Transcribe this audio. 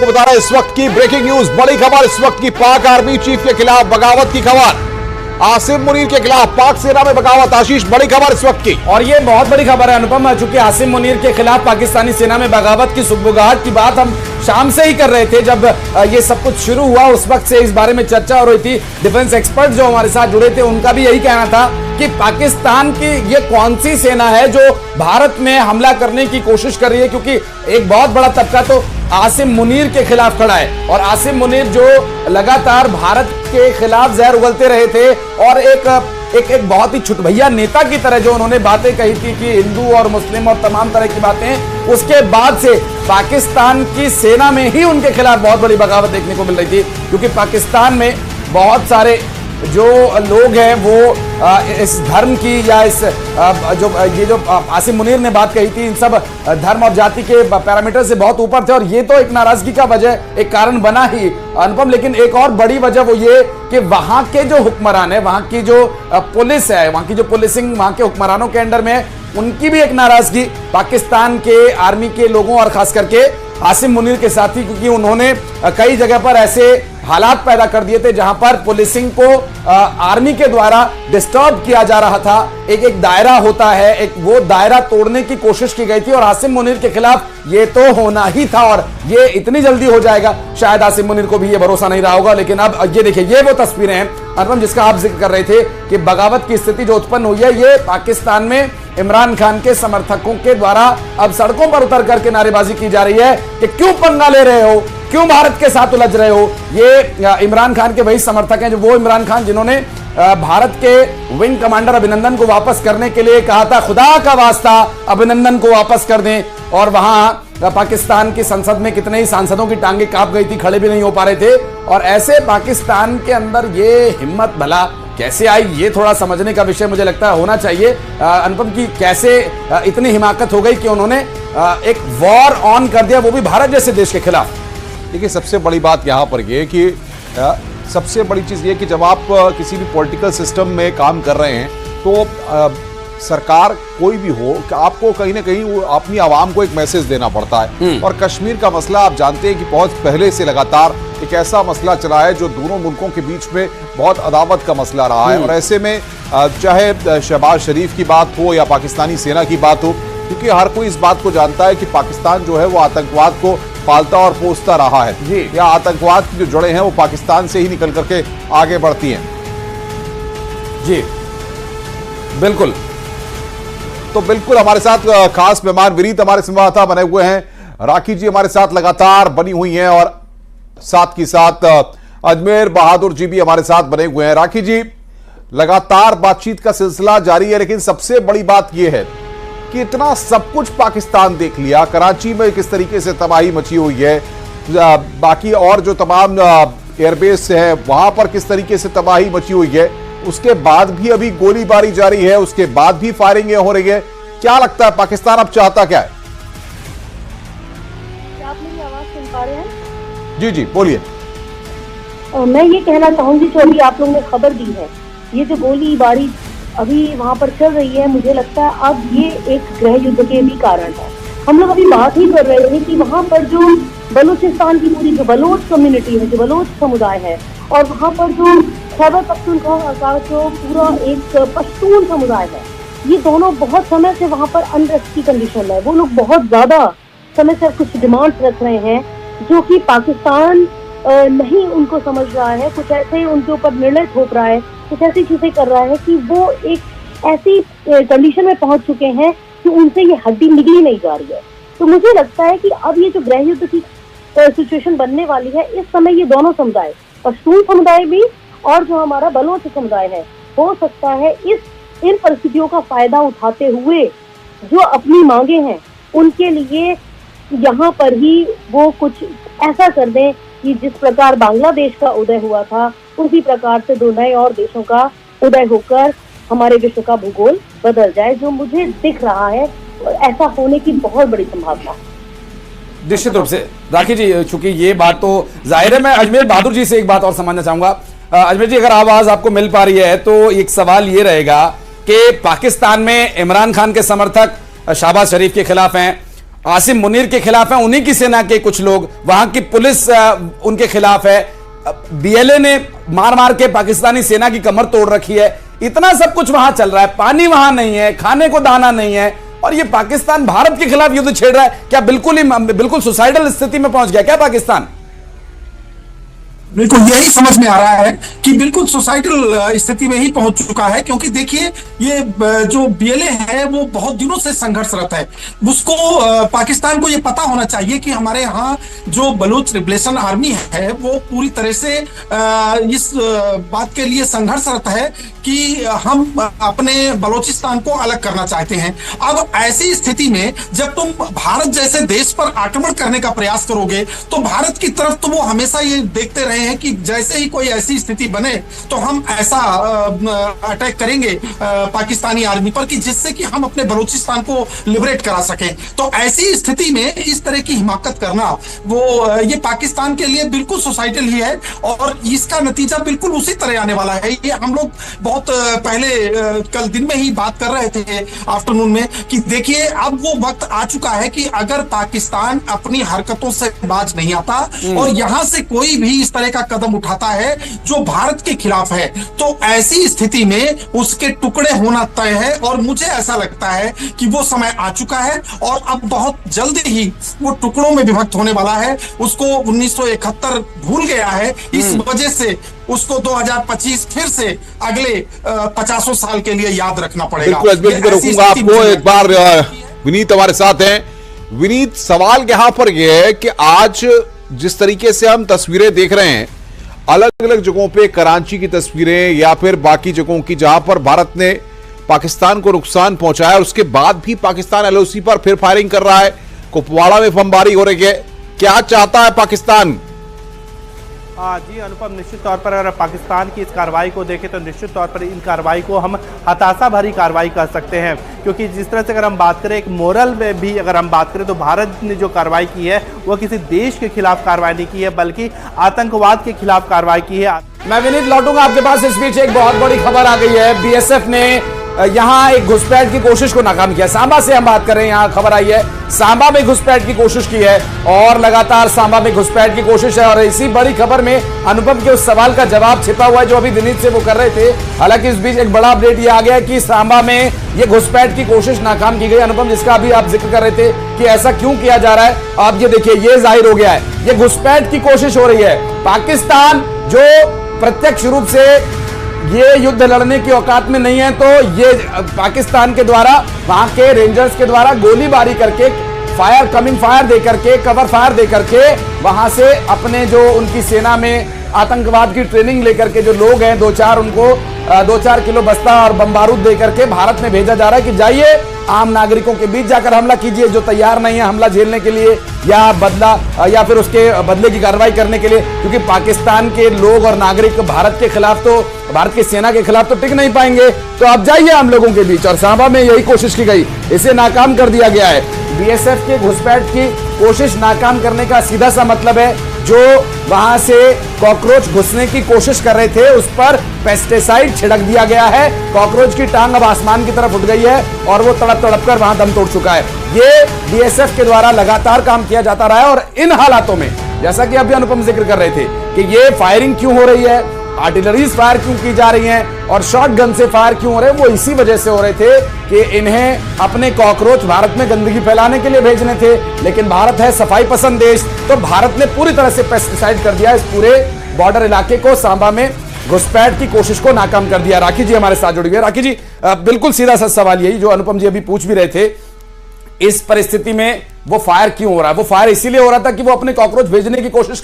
आपको बता रहा है इस वक्त की ब्रेकिंग न्यूज, बड़ी खबर इस वक्त की। पाक आर्मी चीफ के खिलाफ बगावत की खबर, आसिम मुनीर के खिलाफ पाक सेना में बगावत। आशीष, बड़ी खबर इस वक्त की। और ये बहुत बड़ी खबर है अनुपम, चूंकि आसिम मुनीर के खिलाफ पाकिस्तानी सेना में बगावत की सुगबुगाहट की बात हम शाम से ही कर रहे थे। जब ये सब कुछ शुरू हुआ उस वक्त से इस बारे में चर्चा हो रही थी। डिफेंस एक्सपर्ट जो हमारे साथ जुड़े थे उनका भी यही कहना था कि पाकिस्तान की ये कौन सी सेना है जो भारत में हमला करने की कोशिश कर रही है, क्योंकि एक बहुत बड़ा तबका तो आसिम मुनीर के खिलाफ खड़ा है। और आसिम मुनीर जो लगातार भारत के खिलाफ जहर उगलते रहे थे और एक बहुत ही छुटभैया नेता की तरह जो उन्होंने बातें कही थी कि हिंदू और मुस्लिम और तमाम तरह की बातें, उसके बाद से पाकिस्तान की सेना में ही उनके खिलाफ बहुत बड़ी बगावत देखने को मिल रही थी। क्योंकि पाकिस्तान में बहुत सारे जो लोग हैं वो इस धर्म की या इस जो आसिम मुनीर ने बात कही थी, इन सब धर्म और जाति के पैरामीटर से बहुत ऊपर थे। और ये तो एक नाराजगी का वजह, एक कारण बना ही अनुपम। लेकिन एक और बड़ी वजह वो ये कि वहां के जो हुक्मरान है, वहां की जो पुलिस है, वहां की जो पुलिसिंग वहां के हुक्मरानों के अंडर में, उनकी भी एक नाराजगी पाकिस्तान के आर्मी के लोगों और खास करके आसिम मुनीर के साथी, क्योंकि उन्होंने कई जगह पर ऐसे हालात पैदा कर दिए थे जहां पर पुलिसिंग को आर्मी के द्वारा डिस्टर्ब किया जा रहा था। एक दायरा होता है, एक वो दायरा तोड़ने की कोशिश की गई थी और आसिम मुनीर के खिलाफ ये तो होना ही था। और ये इतनी जल्दी हो जाएगा शायद आसिम मुनीर को भी ये भरोसा नहीं रहा होगा। लेकिन अब ये देखिए, ये वो तस्वीरें हैं अनुपम जिसका आप जिक्र कर रहे थे कि बगावत की स्थिति जो उत्पन्न हुई है, ये पाकिस्तान में इमरान खान के समर्थकों के द्वारा अब सड़कों पर उतर करके नारेबाजी की जा रही है कि क्यों पंगा ले रहे हो, क्यों भारत के साथ उलझ रहे हो। ये इमरान खान के वही समर्थक हैं, जो वो इमरान खान जिन्होंने भारत के विंग कमांडर अभिनंदन को वापस करने के लिए कहा था, खुदा का वास्ता अभिनंदन को वापस कर दें। और वहां पाकिस्तान की संसद में कितने ही सांसदों की टांगे कांप गई थी, खड़े भी नहीं हो पा रहे थे। और ऐसे पाकिस्तान के अंदर ये हिम्मत भला कैसे आई, ये थोड़ा समझने का विषय मुझे लगता है होना चाहिए अनुपम, की कैसे इतनी हिमाकत हो गई कि उन्होंने एक वॉर ऑन कर दिया, वो भी भारत जैसे देश के खिलाफ। देखिए, सबसे बड़ी बात यहाँ पर ये कि सबसे बड़ी चीज़ ये कि जब आप किसी भी पॉलिटिकल सिस्टम में काम कर रहे हैं तो सरकार कोई भी हो, आपको कहीं ना कहीं अपनी आवाम को एक मैसेज देना पड़ता है। और कश्मीर का मसला आप जानते हैं कि बहुत पहले से लगातार एक ऐसा मसला चला है जो दोनों मुल्कों के बीच में बहुत अदावत का मसला रहा है। और ऐसे में चाहे शहबाज शरीफ की बात हो या पाकिस्तानी सेना की बात हो, क्योंकि हर कोई इस बात को जानता है कि पाकिस्तान जो है वो आतंकवाद को पालता और पोसता रहा है, या आतंकवाद की जो जड़ें हैं वो पाकिस्तान से ही निकल करके आगे बढ़ती हैं। जी बिल्कुल। तो बिल्कुल हमारे साथ खास मेहमान विनीत हमारे संवाददाता बने हुए हैं, राखी जी हमारे साथ लगातार बनी हुई हैं और साथ ही साथ अजमेर बहादुर जी भी हमारे साथ बने हुए हैं। राखी जी, लगातार बातचीत का सिलसिला जारी है, लेकिन सबसे बड़ी बात यह है कि इतना सब कुछ पाकिस्तान देख लिया, कराची में किस तरीके से तबाही मची हुई है, बाकी और जो तमाम एयरबेस है वहां पर किस तरीके से तबाही मची हुई है, उसके बाद भी अभी गोलीबारी जारी है, उसके बाद भी फायरिंग हो रही है। क्या लगता है पाकिस्तान अब चाहता क्या है? क्या आप मेरी आवाज सुन पा रहे हैं? जी जी बोलिए। मैं ये कहना चाहूंगी जो अभी आप लोगों ने खबर दी है, ये जो गोलीबारी अभी वहाँ पर चल रही है, मुझे लगता है अब ये एक गृह युद्ध के भी कारण है। हम लोग अभी बात ही कर रहे थे कि वहाँ पर जो बलूचिस्तान की पूरी जो बलोच कम्युनिटी है, जो बलोच समुदाय है, और वहाँ पर जो खैबर पख्तूनख्वा का जो पूरा एक पश्तून समुदाय है, ये दोनों बहुत समय से वहाँ पर अनरेस्ट की कंडीशन है। वो लोग बहुत ज्यादा समय से कुछ डिमांड्स रख रहे हैं जो कि पाकिस्तान नहीं उनको समझ रहा है, कुछ ऐसे उनके ऊपर निर्णय थोप रहा है, कुछ ऐसी चीजें कर रहा है कि वो एक ऐसी कंडीशन में पहुंच चुके हैं कि उनसे ये हड्डी निगली नहीं जा रही है। तो मुझे लगता है कि अब ये जो गृह युद्ध की सिचुएशन बनने वाली है, इस समय ये दोनों समुदाय, पश्तून समुदाय भी और जो हमारा बलोच समुदाय है, हो सकता है इन परिस्थितियों का फायदा उठाते हुए जो अपनी मांगे हैं उनके लिए यहाँ पर ही वो कुछ ऐसा कर दें कि जिस प्रकार बांग्लादेश का उदय हुआ था, उसी प्रकार से दो नए और देशों का उदय होकर हमारे विश्व का भूगोल बदल जाए, जो मुझे दिख रहा है। ऐसा होने की बहुत बड़ी संभावना है। निश्चित रूप से राखी जी, चूंकि ये बात तो जाहिर है, मैं अजमेर बहादुर जी से एक बात और समझना चाहूंगा। अजमेर जी, अगर आवाज आपको मिल पा रही है तो एक सवाल ये रहेगा कि पाकिस्तान में इमरान खान के समर्थक शहबाज शरीफ के खिलाफ हैं, आसिम मुनीर के खिलाफ है, उन्हीं की सेना के कुछ लोग, वहां की पुलिस उनके खिलाफ है, बीएलए ने मार मार के पाकिस्तानी सेना की कमर तोड़ रखी है। इतना सब कुछ वहां चल रहा है, पानी वहां नहीं है, खाने को दाना नहीं है, और ये पाकिस्तान भारत के खिलाफ युद्ध छेड़ रहा है। क्या बिल्कुल सुसाइडल स्थिति में पहुंच गया क्या पाकिस्तान? बिल्कुल यही समझ में आ रहा है कि बिल्कुल सुसाइडल स्थिति में ही पहुंच चुका है, क्योंकि देखिए ये जो बीएलए है वो बहुत दिनों से संघर्षरत है। उसको पाकिस्तान को ये पता होना चाहिए कि हमारे यहाँ जो बलूच लिबरेशन आर्मी है वो पूरी तरह से इस बात के लिए संघर्षरत है कि हम अपने बलूचिस्तान को अलग करना चाहते हैं। अब ऐसी स्थिति में जब तुम भारत जैसे देश पर आक्रमण करने का प्रयास करोगे तो भारत की तरफ तो वो हमेशा ये देखते रहे हैं कि जैसे ही कोई ऐसी स्थिति बने तो हम ऐसा अटैक करेंगे पाकिस्तानी आर्मी पर कि जिससे कि हम अपने बलूचिस्तान को लिबरेट करा सकें। तो ऐसी स्थिति में इस तरह की हिमाकत करना वो ये पाकिस्तान के लिए बिल्कुल सुसाइडल ही है, और इसका नतीजा बिल्कुल उसी तरह आने वाला है। ये हम लोग बहुत पहले कल दिन में ही बात कर रहे थे आफ्टरनून में कि देखिए अब वो वक्त आ चुका है कि अगर पाकिस्तान अपनी हरकतों से बाज नहीं आता और यहां से कोई भी इस तरह का कदम उठाता है जो भारत के खिलाफ है, तो ऐसी स्थिति में उसके टुकड़े होना तय है। और मुझे ऐसा लगता है कि वो समय आ चुका है और अब बहुत जल्दी ही वो टुकड़ों में विभक्त होने वाला है। उसको 1971 भूल गया है, इस वजह से उसको 2025 फिर से अगले 50 साल के लिए याद रखना पड़ेगा। बिल्कुल रोकूंगा आपको। एक बार विनीत हमारे साथ हैं। विनीत, सवाल यहां पर यह है कि आज जिस तरीके से हम तस्वीरें देख रहे हैं अलग अलग जगहों पे, कराची की तस्वीरें या फिर बाकी जगहों की जहां पर भारत ने पाकिस्तान को नुकसान पहुंचाया, उसके बाद भी पाकिस्तान एलओसी पर फिर फायरिंग कर रहा है, कुपवाड़ा में बमबारी हो रही है। क्या चाहता है पाकिस्तान? जी अनुपम, निश्चित तौर पर अगर पाकिस्तान की इस कार्रवाई को देखें तो निश्चित तौर पर इन कार्रवाई को हम हताशा भरी कार्रवाई कर सकते हैं, क्योंकि जिस तरह से अगर हम बात करें एक मोरल में भी अगर हम बात करें तो भारत ने जो कार्रवाई की है वो किसी देश के खिलाफ कार्रवाई नहीं की है बल्कि आतंकवाद के खिलाफ कार्रवाई की है। मैं विनीत लौटूंगा आपके पास। इस बीच एक बहुत बड़ी खबर आ गई है, बीएसएफ ने यहां एक घुसपैठ की कोशिश को नाकाम किया। सांबा से हम बात कर रहे हैं, यहां खबर आई है सांबा में घुसपैठ की कोशिश की है और लगातार सांबा में घुसपैठ की कोशिश है। और इसी बड़ी खबर में अनुपम के उस सवाल का जवाब छिपा हुआ है जो अभी विनीत से वो कर रहे थे। हालांकि इस बीच एक बड़ा अपडेट ये आ गया कि सांबा में ये घुसपैठ की कोशिश नाकाम की गई। अनुपम, जिसका अभी आप जिक्र कर रहे थे कि ऐसा क्यों किया जा रहा है, आप ये देखिए ये जाहिर हो गया है, ये घुसपैठ की कोशिश हो रही है। पाकिस्तान जो प्रत्यक्ष रूप से ये युद्ध लड़ने की औकात में नहीं है, तो ये पाकिस्तान के द्वारा वहां के रेंजर्स के द्वारा गोलीबारी करके कमिंग फायर दे करके, कवर फायर दे करके वहां से अपने जो उनकी सेना में आतंकवाद की ट्रेनिंग लेकर के जो लोग हैं 2-4 किलो बस्ता और बम बारूद दे करके भारत में भेजा जा रहा है कि जाइए आम नागरिकों के बीच जाकर हमला कीजिए, जो तैयार नहीं है हमला झेलने के लिए या बदला या फिर उसके बदले की कार्रवाई करने के लिए। क्योंकि पाकिस्तान के लोग और नागरिक भारत के खिलाफ तो, भारत की सेना के खिलाफ तो टिक नहीं पाएंगे, तो अब जाइए आम लोगों के बीच। और सांबा में यही कोशिश की गई, इसे नाकाम कर दिया गया है। बीएसएफ के घुसपैठ की कोशिश नाकाम करने का सीधा सा मतलब है जो वहां से कॉकरोच घुसने की कोशिश कर रहे थे उस पर पेस्टिसाइड छिड़क दिया गया है। कॉकरोच की टांग अब आसमान की तरफ उठ गई है और वो तड़प तड़प कर वहां दम तोड़ चुका है। ये बीएसएफ के द्वारा लगातार काम किया जाता रहा है। और इन हालातों में जैसा कि अभी अनुपम जिक्र कर रहे थे कि ये फायरिंग क्यों हो रही है, आर्टिलरीज फायर क्यों की जा रही हैं और शॉट गन से फायर क्यों हो रहे हैं, वो इसी वजह से हो रहे थे कि इन्हें अपने कॉकरोच भारत में गंदगी फैलाने के लिए भेजने थे। लेकिन भारत है सफाई पसंद देश, तो भारत ने पूरी तरह से पेस्टिसाइड कर दिया इस पूरे बॉर्डर इलाके को। सांबा में घुसपैठ की कोशिश को नाकाम कर दिया। राखी जी हमारे साथ जुड़ गए। राखी जी, बिल्कुल सीधा सा सवाल यही जो अनुपम जी अभी पूछ भी रहे थे, इस परिस्थिति में वो फायर क्यों हो रहा है? वो फायर इसीलिए हो रहा था कि वो अपने कॉकरोच भेजने की कोशिश